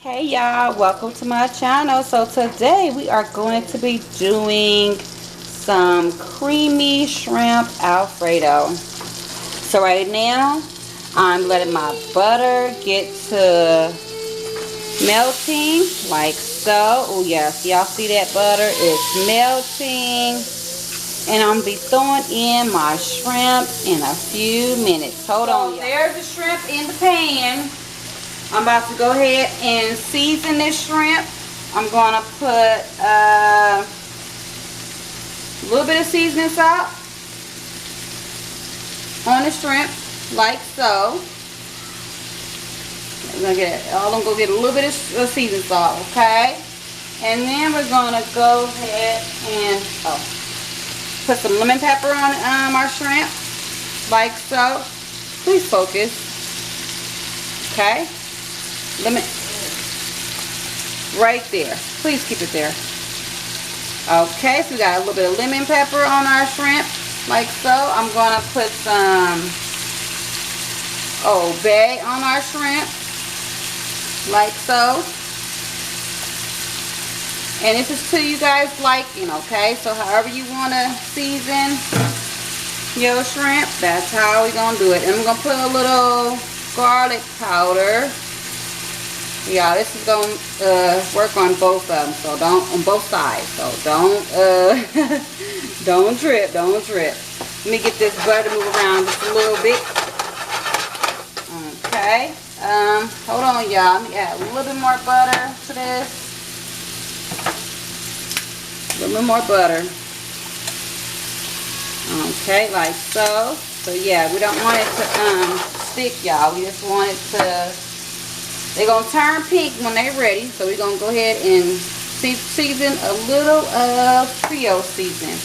Hey y'all, welcome to my channel. So today we are going to be doing some creamy shrimp Alfredo. So right now I'm letting my butter get to melting like so. Oh yes, y'all see that butter is melting. And I'm gonna be throwing in my shrimp in a few minutes. Hold on, y'all. There's the shrimp in the pan. I'm about to go ahead and season this shrimp. I'm going to put a little bit of seasoning salt on the shrimp, like so. I'm going to get a little bit of seasoning salt, okay? And then we're going to go ahead and put some lemon pepper on our shrimp, like so. Please focus, okay? Lemon right there. Please keep it there. Okay, so we got a little bit of lemon pepper on our shrimp, like so. I'm going to put some Old Bay on our shrimp, like so. And this is to you guys liking, okay? So however you want to season your shrimp, that's how we're going to do it. And I'm going to put a little garlic powder. Yeah, this is gonna work on both of them, so on both sides. So don't trip. Let me get this butter to move around just a little bit. Okay. Hold on, y'all. Let me add a little bit more butter to this. A little bit more butter. Okay, like so. So yeah, we don't want it to stick, y'all. We just want it to. They're going to turn pink when they're ready. So we're going to go ahead and season a little of Creo seasoning.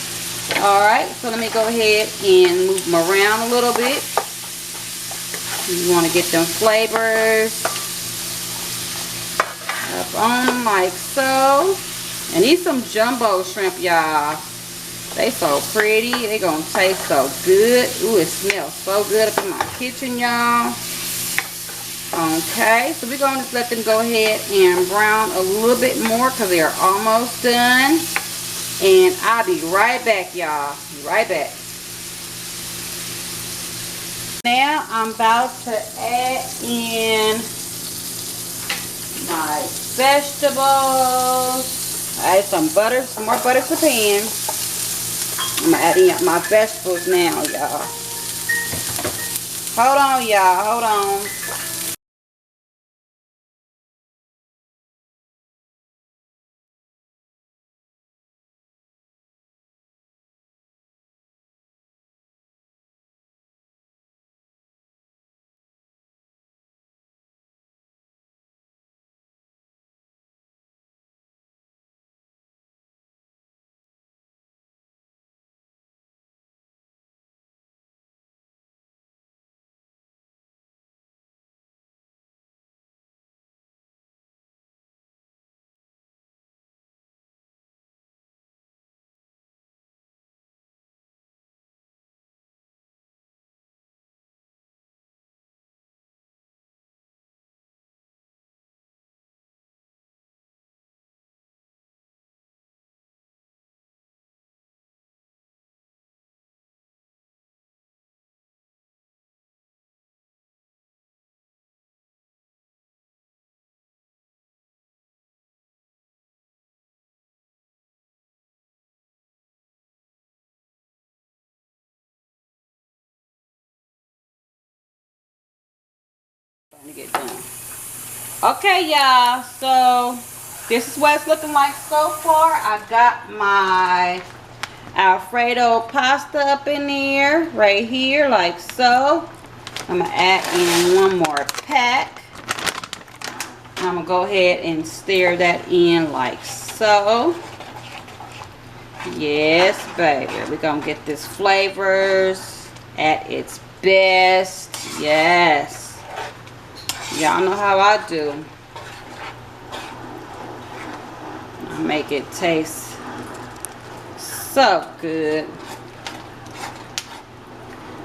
Alright, so let me go ahead and move them around a little bit. You want to get them flavors up on them like so. And these some jumbo shrimp, y'all. They so pretty. They going to taste so good. Ooh, it smells so good up in my kitchen, y'all. Okay, so we're going to just let them go ahead and brown a little bit more because they are almost done. And I'll be right back, y'all. Be right back. Now I'm about to add in my vegetables. I add some butter, some more butter to the pan. I'm adding up my vegetables now, y'all. Hold on, y'all. Hold on. To get done. Okay, y'all, so this is what it's looking like so far. I got my Alfredo pasta up in there right here, like so. I'm gonna add in one more pack. I'm gonna go ahead and stir that in like so. Yes, baby, we're gonna get this flavors at its best. Yes. Y'all know how I do. I make it taste so good.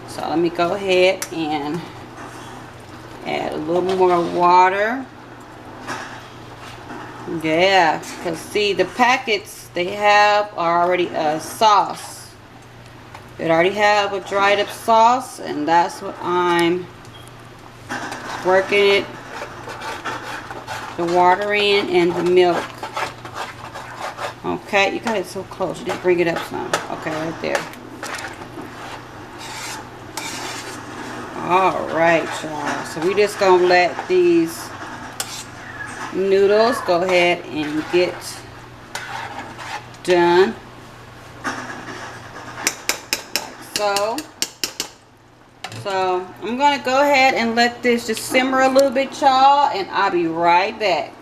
So let me go ahead and add a little more water. Yeah, because see, the packets they have are already a sauce. It already have a dried up sauce, and that's what I'm working it, the water in and the milk. Okay, you got it so close. You didn't bring it up some. Okay, right there. Alright, y'all. So we just gonna let these noodles go ahead and get done. Like so. So I'm gonna go ahead and let this just simmer a little bit, y'all, and I'll be right back.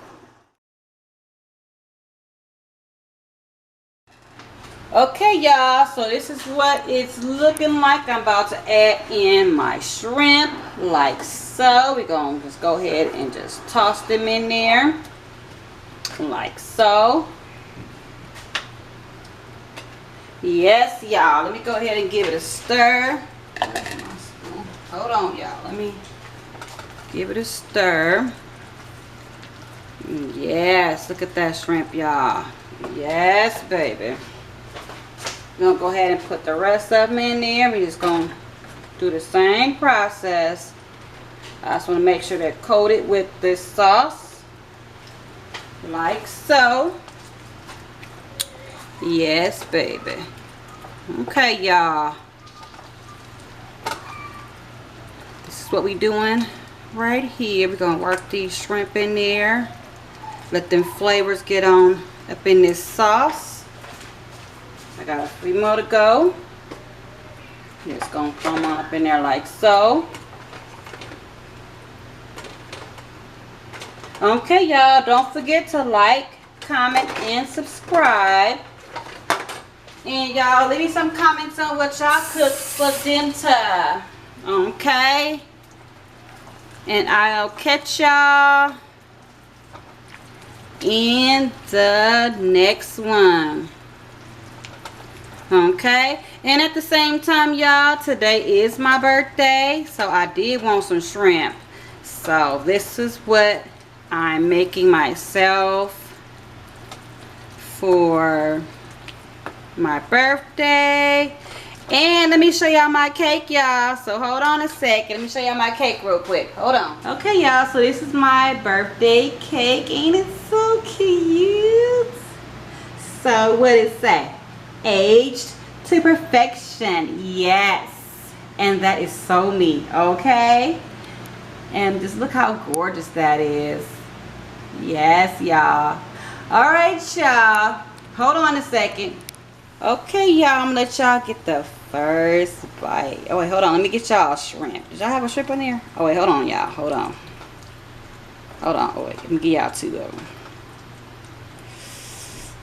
Okay, y'all, so this is what it's looking like. I'm about to add in my shrimp like so. We're gonna just go ahead and just toss them in there like so. Yes, y'all, let me go ahead and give it a stir. Hold on, y'all, let me give it a stir. Yes, look at that shrimp, y'all. Yes, baby. We're gonna go ahead and put the rest of them in there. We're just gonna do the same process. I just want to make sure they're coated with this sauce like so. Yes, baby. Okay, y'all, this is what we doing right here. We're gonna work these shrimp in there, let them flavors get on up in this sauce. I got a few more to go. Just gonna come on up in there like so. Okay, y'all, don't forget to like, comment, and subscribe. And y'all, leave me some comments on what y'all cook for dinner. Okay? And I'll catch y'all in the next one. Okay, and at the same time, y'all, today is my birthday, so I did want some shrimp. So this is what I'm making myself for my birthday. And let me show y'all my cake, y'all. So hold on a second. Let me show y'all my cake real quick. Hold on. Okay, y'all, so this is my birthday cake. Ain't it so cute? So what does it say? Aged to perfection. Yes, and that is so me. Okay, and just look how gorgeous that is. Yes, y'all. All right, y'all, hold on a second. Okay, y'all, I'm gonna let y'all get the first bite. Oh wait, hold on, let me get y'all shrimp. Did y'all have a shrimp in there? Oh wait, hold on, y'all, hold on. Oh wait, let me give y'all two of them.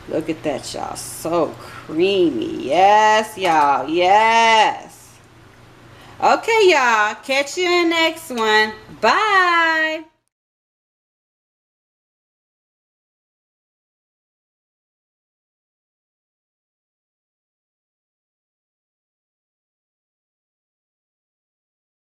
Look at that, y'all. So creamy. Yes, y'all. Yes. Okay, y'all. Catch you in the next one. Bye.